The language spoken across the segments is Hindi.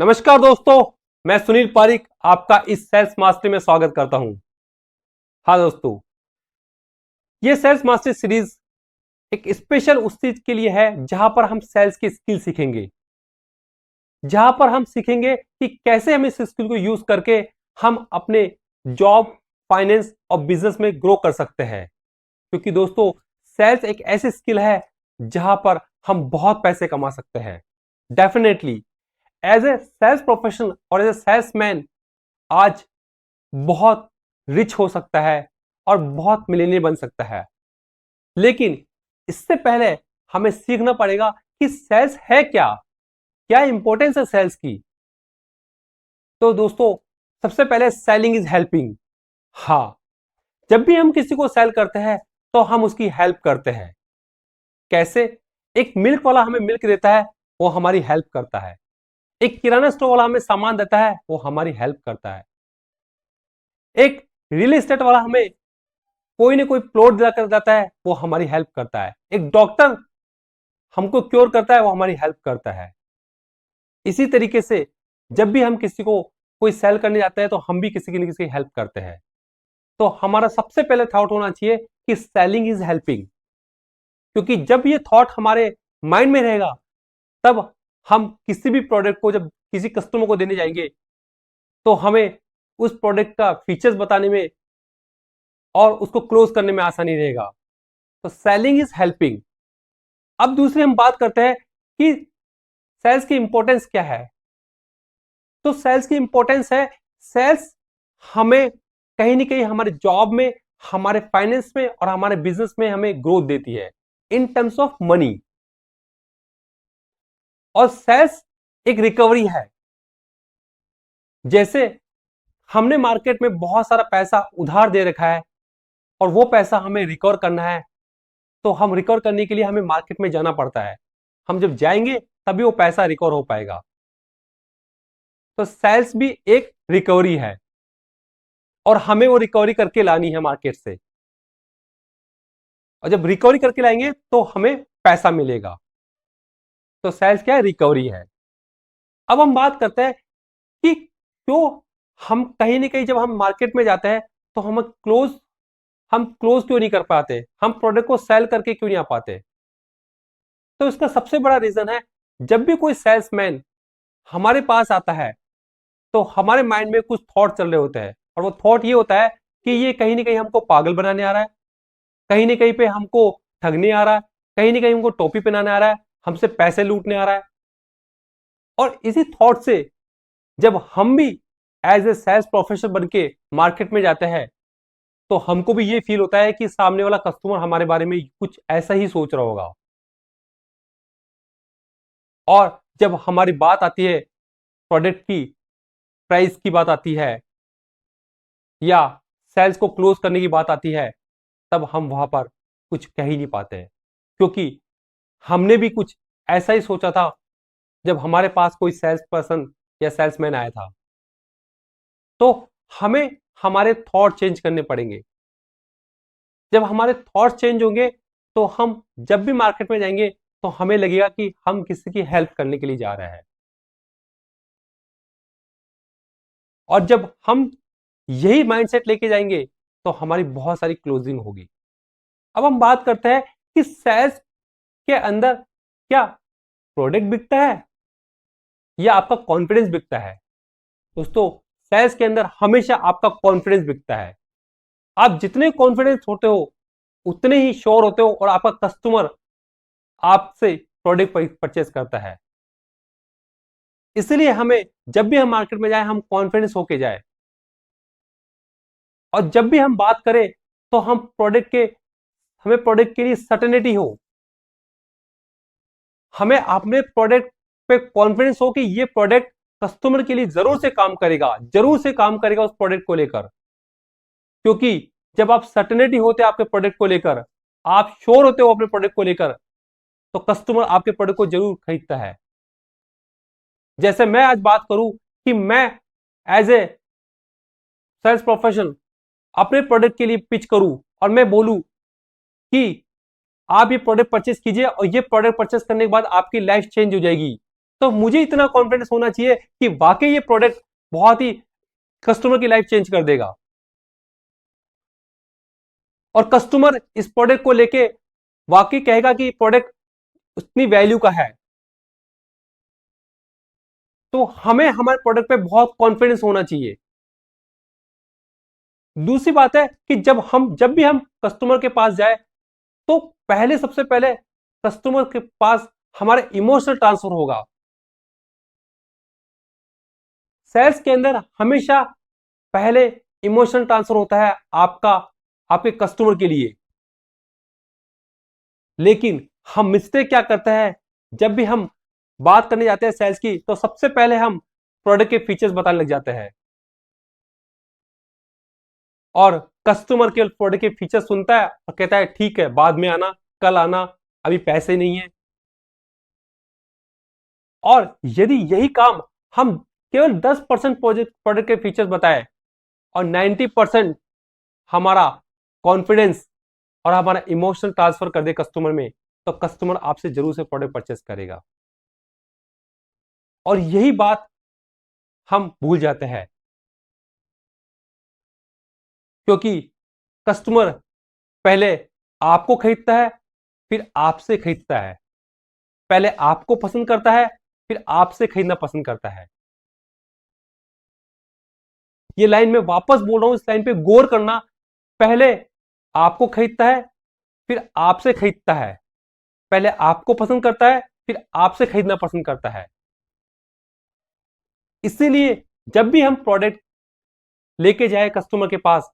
नमस्कार दोस्तों, मैं सुनील पारिक आपका इस सेल्स मास्टरी में स्वागत करता हूं। हाँ दोस्तों, ये सेल्स मास्टरी सीरीज एक स्पेशल उस चीज के लिए है जहां पर हम सेल्स की स्किल सीखेंगे, जहां पर हम सीखेंगे कि कैसे हम इस स्किल को यूज करके हम अपने जॉब, फाइनेंस और बिजनेस में ग्रो कर सकते हैं। क्योंकि दोस्तों, सेल्स एक ऐसी स्किल है जहां पर हम बहुत पैसे कमा सकते हैं। Definitely as a sales professional और एज ए सेल्समैन आज बहुत रिच हो सकता है और बहुत मिलियनियर बन सकता है। लेकिन इससे पहले हमें सीखना पड़ेगा कि सेल्स है क्या, क्या इंपॉर्टेंस है सेल्स की। तो दोस्तों, सबसे पहले सेलिंग इज हेल्पिंग। हाँ, जब भी हम किसी को सेल करते हैं तो हम उसकी हेल्प करते हैं। कैसे? एक मिल्क वाला हमें मिल्क देता है, वो हमारी हेल्प करता है। एक किराना स्टोर वाला हमें सामान देता है, वो हमारी हेल्प करता है। एक रियल एस्टेट वाला हमें कोई ना कोई प्लॉट दिलाकर जाता है, वो हमारी हेल्प करता है। एक डॉक्टर हमको क्योर करता है, वो हमारी हेल्प करता है। इसी तरीके से जब भी हम किसी को कोई सेल करने जाते हैं तो हम भी किसी न किसी की हेल्प करते हैं। तो हमारा सबसे पहले थॉट होना चाहिए कि सेलिंग इज हेल्पिंग। क्योंकि जब ये थॉट हमारे माइंड में रहेगा, तब हम किसी भी प्रोडक्ट को जब किसी कस्टमर को देने जाएंगे तो हमें उस प्रोडक्ट का फीचर्स बताने में और उसको क्लोज करने में आसानी रहेगा। तो सेलिंग इज हेल्पिंग। अब दूसरी हम बात करते हैं कि सेल्स की इंपॉर्टेंस क्या है। तो सेल्स की इंपॉर्टेंस है, सेल्स हमें कहीं ना कहीं हमारे जॉब में, हमारे फाइनेंस में और हमारे बिजनेस में हमें ग्रोथ देती है इन टर्म्स ऑफ मनी। और सेल्स एक रिकवरी है। जैसे हमने मार्केट में बहुत सारा पैसा उधार दे रखा है और वो पैसा हमें रिकवर करना है, तो हम रिकवर करने के लिए हमें मार्केट में जाना पड़ता है। हम जब जाएंगे तभी वो पैसा रिकवर हो पाएगा। तो सेल्स भी एक रिकवरी है और हमें वो रिकवरी करके लानी है मार्केट से। और जब रिकवरी करके लाएंगे तो हमें पैसा मिलेगा। तो सेल्स क्या है? रिकवरी है। अब हम बात करते हैं कि क्यों हम कहीं ना कहीं जब हम मार्केट में जाते हैं तो हम क्लोज क्यों नहीं कर पाते, हम प्रोडक्ट को सेल करके क्यों नहीं आ पाते। तो इसका सबसे बड़ा रीजन है, जब भी कोई सेल्समैन हमारे पास आता है तो हमारे माइंड में कुछ थॉट चल रहे होते हैं। और वो थॉट ये होता है कि ये कहीं ना कहीं हमको पागल बनाने आ रहा है, कहीं ना कहीं पे हमको ठगने आ रहा है, कहीं ना कहीं हमको टोपी पहनाने आ रहा है, हमसे पैसे लूटने आ रहा है। और इसी थॉट से जब हम भी एज ए सेल्स प्रोफेशनल बन के मार्केट में जाते हैं तो हमको भी ये फील होता है कि सामने वाला कस्टमर हमारे बारे में कुछ ऐसा ही सोच रहा होगा। और जब हमारी बात आती है, प्रोडक्ट की प्राइस की बात आती है या सेल्स को क्लोज करने की बात आती है, तब हम वहां पर कुछ कह ही नहीं पाते हैं। क्योंकि हमने भी कुछ ऐसा ही सोचा था जब हमारे पास कोई सेल्स पर्सन या सेल्समैन आया था। तो हमें हमारे थॉट चेंज करने पड़ेंगे। जब हमारे थॉट चेंज होंगे तो हम जब भी मार्केट में जाएंगे तो हमें लगेगा कि हम किसी की हेल्प करने के लिए जा रहे हैं। और जब हम यही माइंडसेट लेके जाएंगे तो हमारी बहुत सारी क्लोजिंग होगी। अब हम बात करते हैं कि सेल्स के अंदर क्या प्रोडक्ट बिकता है या आपका कॉन्फिडेंस बिकता है। दोस्तों, सेल्स के अंदर हमेशा आपका कॉन्फिडेंस बिकता है। आप जितने कॉन्फिडेंस होते हो उतने ही श्योर होते हो और आपका कस्टमर आपसे प्रोडक्ट परचेस करता है। इसलिए हमें जब भी हम मार्केट में जाए हम कॉन्फिडेंस होके जाए। और जब भी हम बात करें तो हमें प्रोडक्ट के लिए सर्टेनिटी हो, हमें अपने प्रोडक्ट पे कॉन्फिडेंस हो कि ये प्रोडक्ट कस्टमर के लिए जरूर से काम करेगा, जरूर से काम करेगा उस प्रोडक्ट को लेकर। क्योंकि जब आप सर्टेनिटी होते हैं आपके प्रोडक्ट को लेकर, आप श्योर होते हो अपने प्रोडक्ट को लेकर, तो कस्टमर आपके प्रोडक्ट को जरूर खरीदता है। जैसे मैं आज बात करूं कि मैं एज ए सेल्स प्रोफेशनल अपने प्रोडक्ट के लिए पिच करूं और मैं बोलूं कि आप ये प्रोडक्ट परचेस कीजिए और ये प्रोडक्ट परचेस करने के बाद आपकी लाइफ चेंज हो जाएगी, तो मुझे इतना कॉन्फिडेंस होना चाहिए कि वाकई ये प्रोडक्ट बहुत ही कस्टमर की लाइफ चेंज कर देगा और कस्टमर इस प्रोडक्ट को लेके वाकई कहेगा कि प्रोडक्ट उतनी वैल्यू का है। तो हमें हमारे प्रोडक्ट पे बहुत कॉन्फिडेंस होना चाहिए। दूसरी बात है कि जब भी हम कस्टमर के पास जाए तो पहले सबसे पहले कस्टमर के पास हमारे इमोशनल ट्रांसफर होगा। सेल्स के अंदर हमेशा पहले इमोशनल ट्रांसफर होता है आपके कस्टमर के लिए। लेकिन हम मिस्टेक क्या करते हैं, जब भी हम बात करने जाते हैं सेल्स की तो सबसे पहले हम प्रोडक्ट के फीचर्स बताने लग जाते हैं और कस्टमर के प्रोडक्ट के फीचर्स सुनता है और कहता है ठीक है बाद में आना, कल आना, अभी पैसे नहीं है। और यदि यही काम हम केवल 10% प्रोडक्ट के फीचर्स बताए और 90% हमारा कॉन्फिडेंस और हमारा इमोशनल ट्रांसफर कर दे कस्टमर में, तो कस्टमर आपसे जरूर से प्रोडक्ट परचेस करेगा। और यही बात हम भूल जाते हैं क्योंकि कस्टमर पहले आपको खरीदता है, फिर आपसे खरीदता है। पहले आपको पसंद करता है, फिर आपसे खरीदना पसंद करता है। ये लाइन मैं वापस बोल रहा हूं, इस लाइन पे गौर करना। पहले आपको खरीदता है, फिर आपसे खरीदता है। पहले आपको पसंद करता है, फिर आपसे खरीदना पसंद करता है। इसीलिए जब भी हम प्रोडक्ट लेके जाए कस्टमर के पास,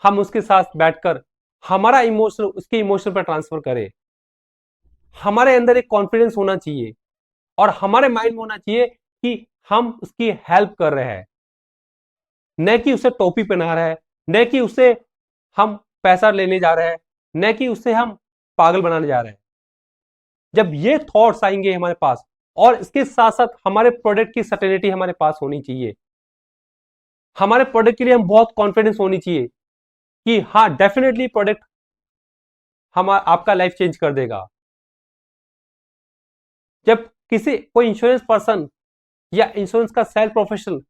हम उसके साथ बैठकर हमारा इमोशन उसके इमोशन पर ट्रांसफर करें। हमारे अंदर एक कॉन्फिडेंस होना चाहिए और हमारे माइंड में होना चाहिए कि हम उसकी हेल्प कर रहे हैं, न कि उसे टोपी पहना रहे हैं, न कि उसे हम पैसा लेने जा रहे हैं, न कि उसे हम पागल बनाने जा रहे हैं। जब ये थॉट्स आएंगे हमारे पास और इसके साथ साथ हमारे प्रोडक्ट की सर्टेनिटी हमारे पास होनी चाहिए, हमारे प्रोडक्ट के लिए हम बहुत कॉन्फिडेंस होनी चाहिए कि हाँ डेफिनेटली प्रोडक्ट हम आपका लाइफ चेंज कर देगा। जब कोई इंश्योरेंस पर्सन या इंश्योरेंस का सेल प्रोफेशनल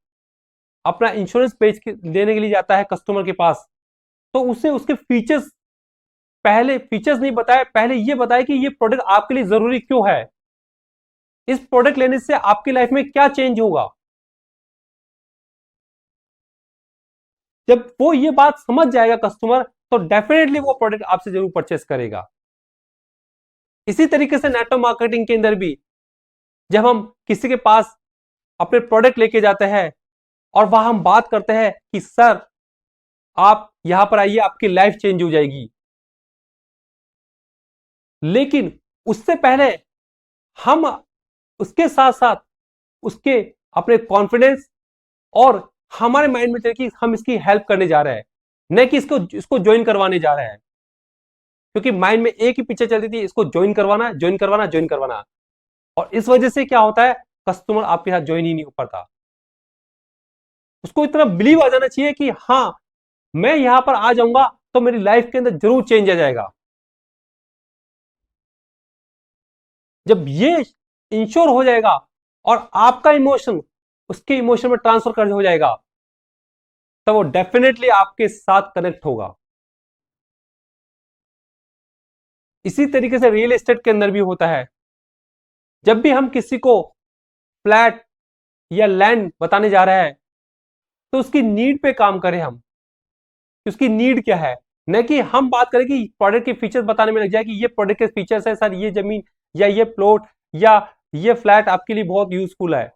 अपना इंश्योरेंस देने के लिए जाता है कस्टमर के पास, तो उसे उसके फीचर्स पहले फीचर्स नहीं बताए, पहले ये बताए कि ये प्रोडक्ट आपके लिए जरूरी क्यों है, इस प्रोडक्ट लेने से आपकी लाइफ में क्या चेंज होगा। जब वो ये बात समझ जाएगा कस्टमर, तो डेफिनेटली वो प्रोडक्ट आपसे जरूर परचेस करेगा। इसी तरीके से नेटवर्क मार्केटिंग के अंदर भी जब हम किसी के पास अपने प्रोडक्ट लेके जाते हैं और वहां हम बात करते हैं कि सर आप यहां पर आइए, आपकी लाइफ चेंज हो जाएगी, लेकिन उससे पहले हम उसके साथ साथ उसके अपने कॉन्फिडेंस और हमारे माइंड में कि हम इसकी हेल्प करने जा रहे हैं, न कि इसको ज्वाइन करवाने जा रहे हैं। क्योंकि माइंड में एक ही पिक्चर चलती थी, इसको ज्वाइन करवाना, ज्वाइन करवाना, ज्वाइन करवाना। और इस वजह से क्या होता है, कस्टमर आपके साथ ज्वाइन ही नहीं हो पाता। उसको इतना बिलीव आ जाना चाहिए कि हाँ मैं यहां पर आ जाऊंगा तो मेरी लाइफ के अंदर जरूर चेंज आ जाएगा। जब ये इंश्योर हो जाएगा और आपका इमोशन उसके इमोशन में ट्रांसफर कर हो जाएगा, तो वो डेफिनेटली आपके साथ कनेक्ट होगा। इसी तरीके से रियल एस्टेट के अंदर भी होता है। जब भी हम किसी को फ्लैट या लैंड बताने जा रहे हैं, तो उसकी नीड पे काम करें हम कि उसकी नीड क्या है, न कि हम बात करें कि प्रोडक्ट के फीचर्स बताने में लग जाए कि ये प्रोडक्ट के फीचर्स है सर, ये जमीन या ये प्लॉट या ये फ्लैट आपके लिए बहुत यूजफुल है।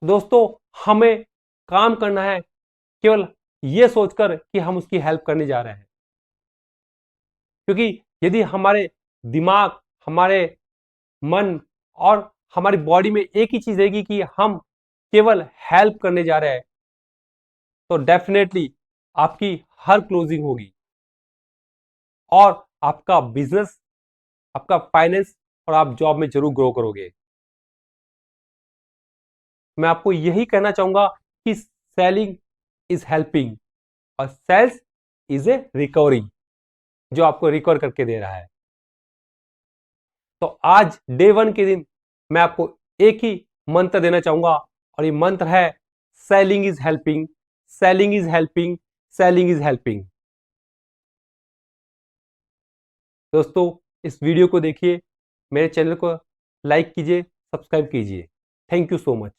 दोस्तों हमें काम करना है केवल ये सोचकर कि हम उसकी हेल्प करने जा रहे हैं, क्योंकि यदि हमारे दिमाग, हमारे मन और हमारी बॉडी में एक ही चीज रहेगी कि हम केवल हेल्प करने जा रहे हैं, तो डेफिनेटली आपकी हर क्लोजिंग होगी और आपका बिजनेस, आपका फाइनेंस और आप जॉब में जरूर ग्रो करोगे। मैं आपको यही कहना चाहूंगा कि सेलिंग इज हेल्पिंग और सेल्स इज ए रिकवरिंग, जो आपको रिकवर करके दे रहा है। तो आज डे 1 के दिन मैं आपको एक ही मंत्र देना चाहूंगा और ये मंत्र है selling is helping, selling is helping, selling is helping. दोस्तों इस वीडियो को देखिए, मेरे चैनल को लाइक कीजिए, सब्सक्राइब कीजिए। Thank you so much.